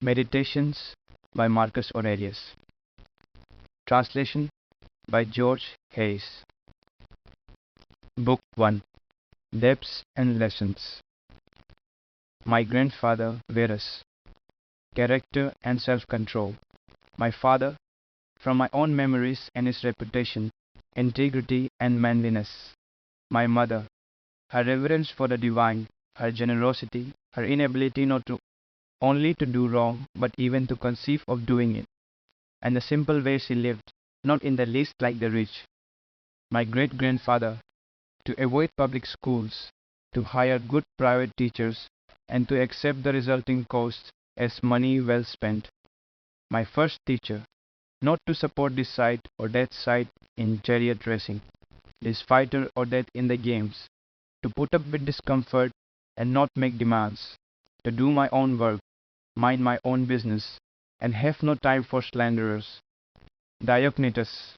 Meditations by Marcus Aurelius. Translation by George Hayes. Book 1. Depths and Lessons. My grandfather, Verus. Character and self-control. My father, from my own memories and his reputation, integrity and manliness. My mother, her reverence for the divine, her generosity, her inability not to only to do wrong, but even to conceive of doing it, and the simple way she lived, not in the least like the rich. My great-grandfather, to avoid public schools, to hire good private teachers, and to accept the resulting costs as money well spent. My first teacher, not to support this side or that side in chariot racing, this fighter or that in the games, to put up with discomfort and not make demands, to do my own work, mind my own business, and have no time for slanderers. Diognetus,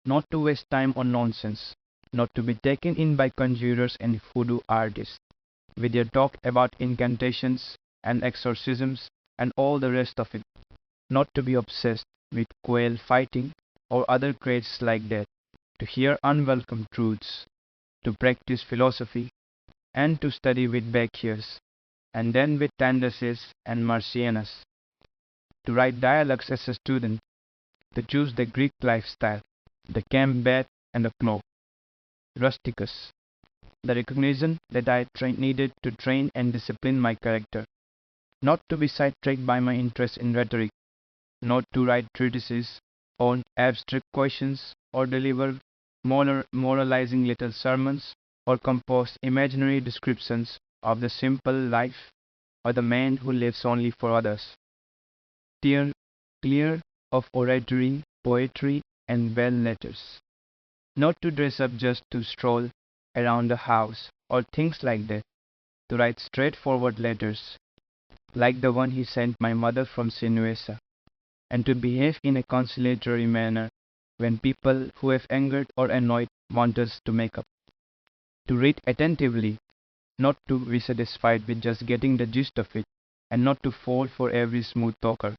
not to waste time on nonsense, not to be taken in by conjurers and voodoo artists, with their talk about incantations and exorcisms and all the rest of it, not to be obsessed with quail fighting or other crazes like that, to hear unwelcome truths, to practice philosophy, and to study with Bacchius, and then with Tandasis and Marcianus, to write dialogues as a student, to choose the Greek lifestyle, the camp bed and the cloak. Rusticus, the recognition that I needed to train and discipline my character, not to be sidetracked by my interest in rhetoric, not to write treatises on abstract questions or deliver moralizing little sermons or compose imaginary descriptions of the simple life or the man who lives only for others. Steer clear of oratory, poetry, and bell letters. Not to dress up just to stroll around the house or things like that. To write straightforward letters, like the one he sent my mother from Sinuessa, and to behave in a conciliatory manner when people who have angered or annoyed want us to make up. To read attentively, not to be satisfied with just getting the gist of it, and not to fall for every smooth talker.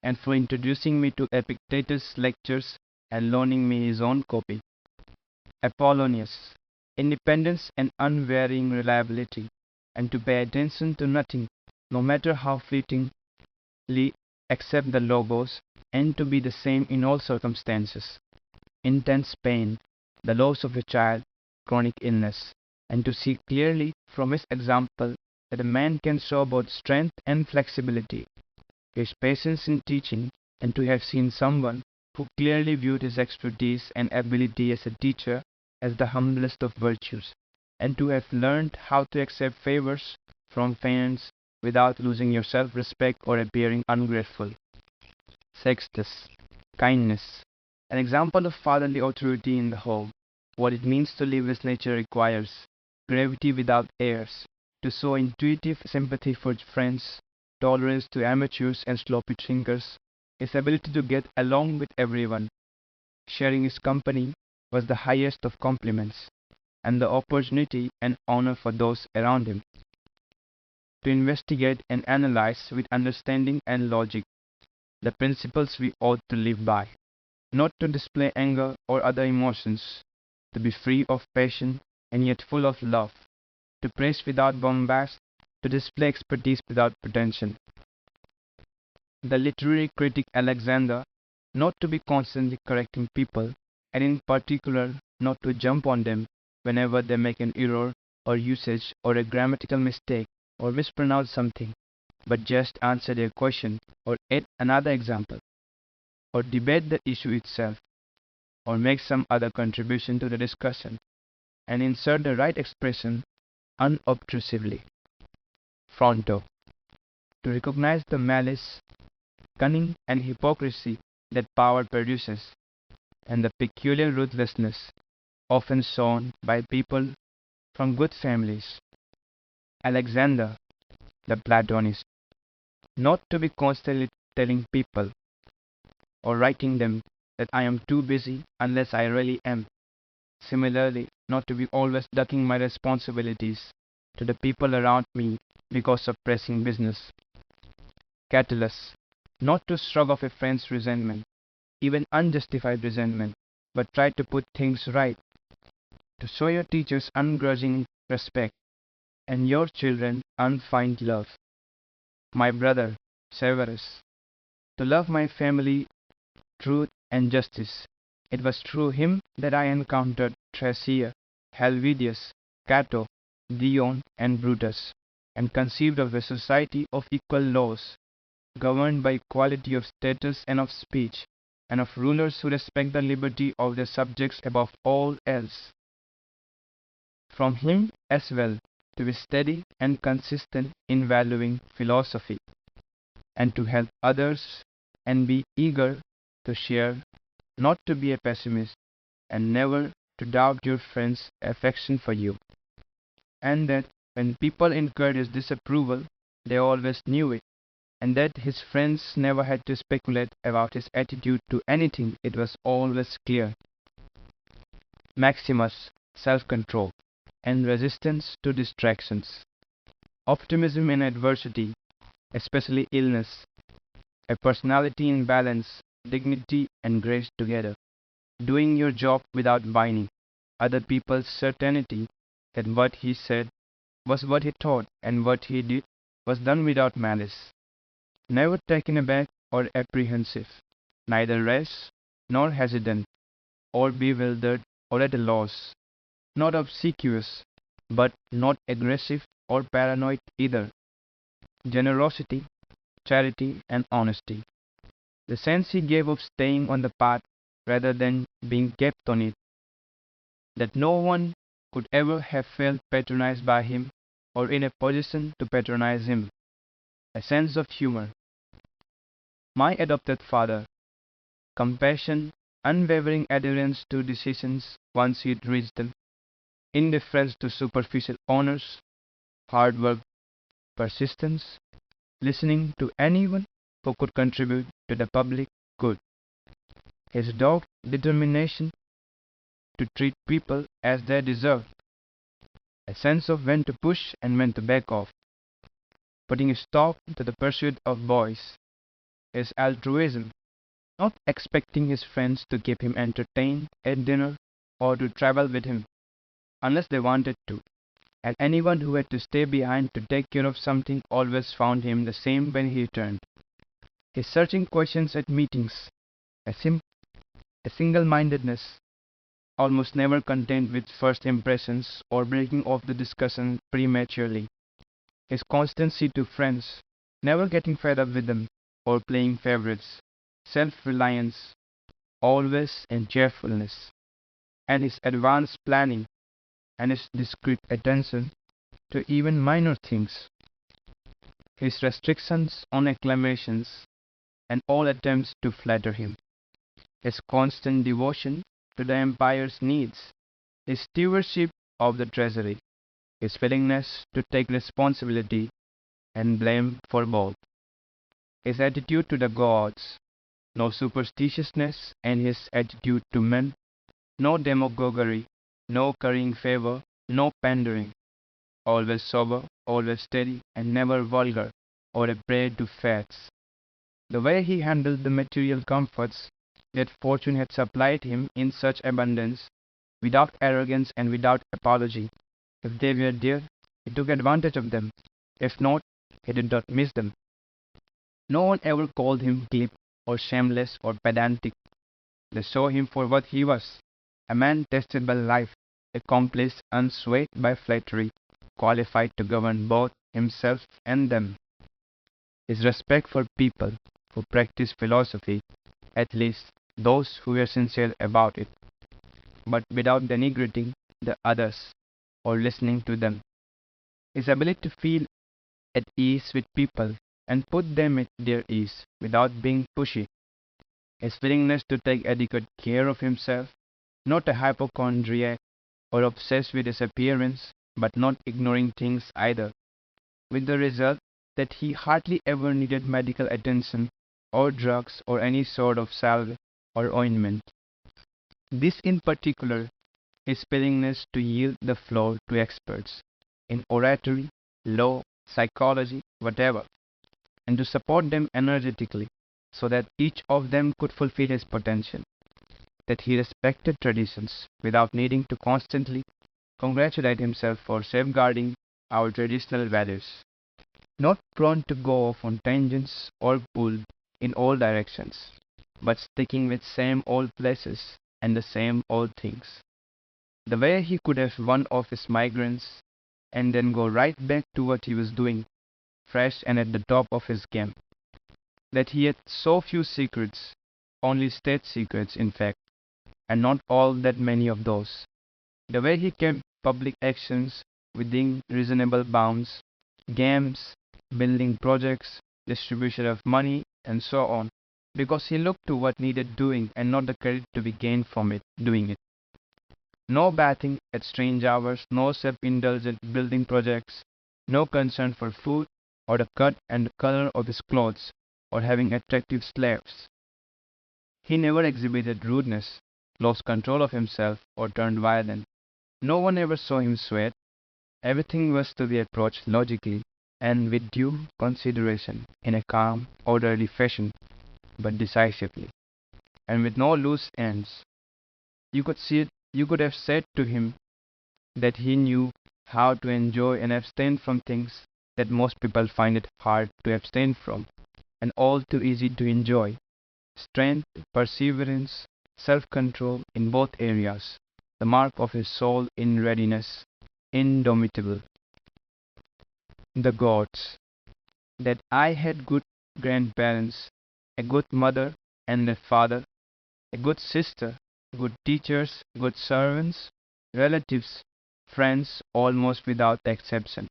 And for introducing me to Epictetus' lectures and loaning me his own copy. Apollonius, independence and unvarying reliability, and to pay attention to nothing, no matter how fleetingly, except the logos, and to be the same in all circumstances. Intense pain, the loss of a child, chronic illness, and to see clearly from his example that a man can show both strength and flexibility, his patience in teaching, and to have seen someone who clearly viewed his expertise and ability as a teacher as the humblest of virtues, and to have learned how to accept favors from friends without losing your self-respect or appearing ungrateful. Sextus, kindness, an example of fatherly authority in the home, what it means to live as nature requires, gravity without airs, to show intuitive sympathy for friends, tolerance to amateurs and sloppy thinkers, his ability to get along with everyone, sharing his company was the highest of compliments, and the opportunity and honor for those around him. To investigate and analyze with understanding and logic the principles we ought to live by, not to display anger or other emotions, to be free of passion and yet full of love, to praise without bombast, to display expertise without pretension. The literary critic Alexander, not to be constantly correcting people, and in particular not to jump on them whenever they make an error or usage or a grammatical mistake or mispronounce something, but just answer their question or add another example, or debate the issue itself, or make some other contribution to the discussion, and insert the right expression unobtrusively. Fronto, to recognize the malice, cunning, and hypocrisy that power produces, and the peculiar ruthlessness often shown by people from good families. Alexander, the Platonist, not to be constantly telling people or writing them that I am too busy unless I really am. Similarly, not to be always ducking my responsibilities to the people around me because of pressing business. Catullus, not to shrug off a friend's resentment, even unjustified resentment, but try to put things right, to show your teachers ungrudging respect and your children unfeigned love. My brother, Severus, to love my family, truth, and justice. It was through him that I encountered Thrasea, Helvidius, Cato, Dion, and Brutus, and conceived of a society of equal laws, governed by equality of status and of speech, and of rulers who respect the liberty of their subjects above all else. From him as well to be steady and consistent in valuing philosophy, and to help others and be eager to share, not to be a pessimist, and never to doubt your friends' affection for you, and that when people incurred his disapproval, they always knew it, and that his friends never had to speculate about his attitude to anything, it was always clear. Maximus, self-control, and resistance to distractions. Optimism in adversity, especially illness. A personality in balance, dignity and grace together. Doing your job without whining. Other people's certainty that what he said was what he thought and what he did was done without malice. Never taken aback or apprehensive, neither rash nor hesitant, or bewildered or at a loss, not obsequious, but not aggressive or paranoid either. Generosity, charity, and honesty. The sense he gave of staying on the path rather than being kept on it, that no one could ever have felt patronized by him or in a position to patronize him. A sense of humor. My adopted father. Compassion, unwavering adherence to decisions once he'd reached them, indifference to superficial honors, hard work, persistence, listening to anyone who could contribute to the public good. His dogged determination to treat people as they deserved, a sense of when to push and when to back off, putting a stop to the pursuit of boys, his altruism, not expecting his friends to keep him entertained at dinner or to travel with him unless they wanted to, and anyone who had to stay behind to take care of something always found him the same when he returned. His searching questions at meetings, a single-mindedness, almost never content with first impressions or breaking off the discussion prematurely. His constancy to friends, never getting fed up with them or playing favorites, self-reliance, always in cheerfulness, and his advanced planning and his discreet attention to even minor things, his restrictions on acclamations and all attempts to flatter him, his constant devotion to the empire's needs, his stewardship of the treasury, his willingness to take responsibility and blame for both, his attitude to the gods, no superstitiousness, and his attitude to men, no demagoguery, no currying favor, no pandering, always sober, always steady, and never vulgar or a prey to fads. The way he handled the material comforts that fortune had supplied him in such abundance, without arrogance and without apology. If they were there, he took advantage of them. If not, he did not miss them. No one ever called him glib or shameless or pedantic. They saw him for what he was, a man tested by life, accomplished, unswayed by flattery, qualified to govern both himself and them. His respect for people who practiced philosophy, at least those who were sincere about it, but without denigrating the others or listening to them. His ability to feel at ease with people and put them at their ease without being pushy. His willingness to take adequate care of himself, not a hypochondriac or obsessed with his appearance, but not ignoring things either, with the result that he hardly ever needed medical attention or drugs or any sort of salve or ointment. This in particular, his willingness to yield the floor to experts in oratory, law, psychology, whatever, and to support them energetically so that each of them could fulfill his potential. That he respected traditions without needing to constantly congratulate himself for safeguarding our traditional values. Not prone to go off on tangents or pulled in all directions, but sticking with same old places and the same old things. The way he could have one of his migrants and then go right back to what he was doing, fresh and at the top of his game. That he had so few secrets, only state secrets in fact, and not all that many of those. The way he kept public actions within reasonable bounds, games, building projects, distribution of money, and so on, because he looked to what needed doing and not the credit to be gained from it, doing it. No bathing at strange hours, no self-indulgent building projects, no concern for food or the cut and the color of his clothes or having attractive slaves. He never exhibited rudeness, lost control of himself, or turned violent. No one ever saw him sweat. Everything was to be approached logically and with due consideration, in a calm, orderly fashion, but decisively, and with no loose ends. You could have said to him that he knew how to enjoy and abstain from things that most people find it hard to abstain from, and all too easy to enjoy. Strength, perseverance, self-control in both areas, the mark of his soul in readiness, indomitable. The gods. That I had good grandparents, a good mother and a father, a good sister, good teachers, good servants, relatives, friends almost without exception,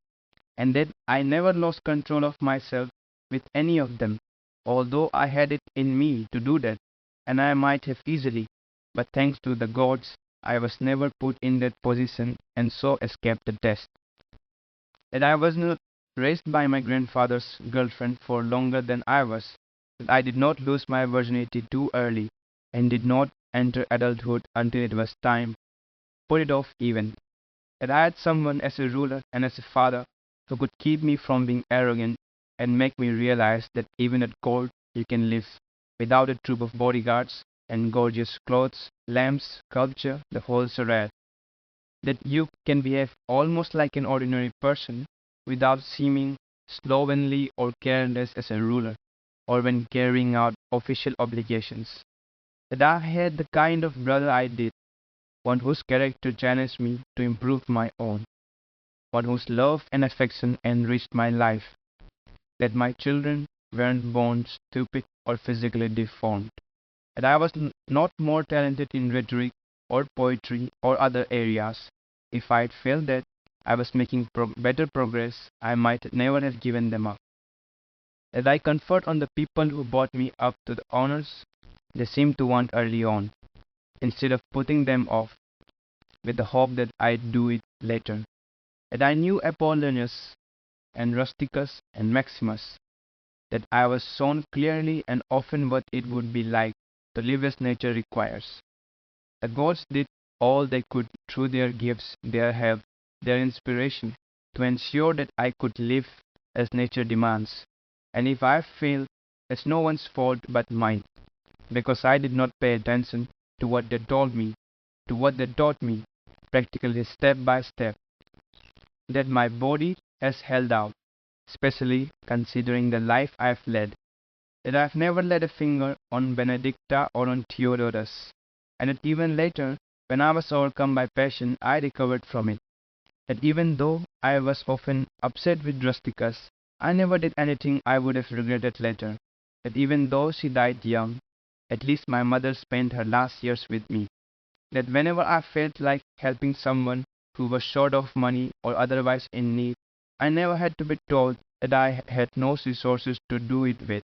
and that I never lost control of myself with any of them, although I had it in me to do that, and I might have easily, but thanks to the gods, I was never put in that position and so escaped the test. That I was not raised by my grandfather's girlfriend for longer than I was, that I did not lose my virginity too early, and did not enter adulthood until it was time, put it off even, that I had someone as a ruler and as a father who could keep me from being arrogant and make me realize that even at court you can live without a troop of bodyguards and gorgeous clothes, lamps, culture, the whole charade. That you can behave almost like an ordinary person without seeming slovenly or careless as a ruler, or when carrying out official obligations. That I had the kind of brother I did, one whose character challenged me to improve my own, one whose love and affection enriched my life, that my children weren't born stupid or physically deformed, that I was not more talented in rhetoric or poetry or other areas. If I'd felt that I was making better progress, I might never have given them up. That I conferred on the people who brought me up to the honors they seemed to want early on, instead of putting them off with the hope that I'd do it later. That I knew Apollonius and Rusticus and Maximus, that I was shown clearly and often what it would be like to live as nature requires. The gods did all they could through their gifts, their help, their inspiration, to ensure that I could live as nature demands. And if I failed, it's no one's fault but mine, because I did not pay attention to what they told me, to what they taught me, practically step by step, that my body has held out, especially considering the life I've led, that I've never laid a finger on Benedicta or on Theodorus, and that even later, when I was overcome by passion, I recovered from it, that even though I was often upset with Rusticus, I never did anything I would have regretted later, that even though she died young, at least my mother spent her last years with me, that whenever I felt like helping someone who was short of money or otherwise in need, I never had to be told that I had no resources to do it with,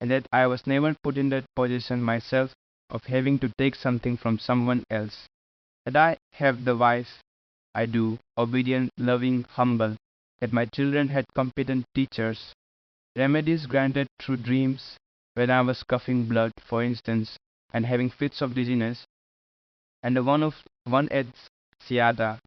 and that I was never put in that position myself of having to take something from someone else, that I have the wife I do, obedient, loving, humble, that my children had competent teachers, remedies granted through dreams when I was coughing blood, for instance, and having fits of dizziness, and the one at Siada,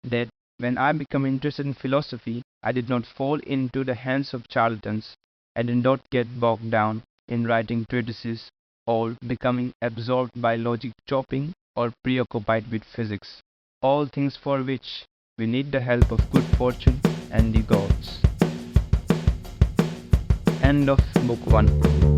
that when I became interested in philosophy, I did not fall into the hands of charlatans, and do not get bogged down in writing treatises or becoming absorbed by logic chopping or preoccupied with physics, all things for which we need the help of good fortune and the gods. End of Book 1.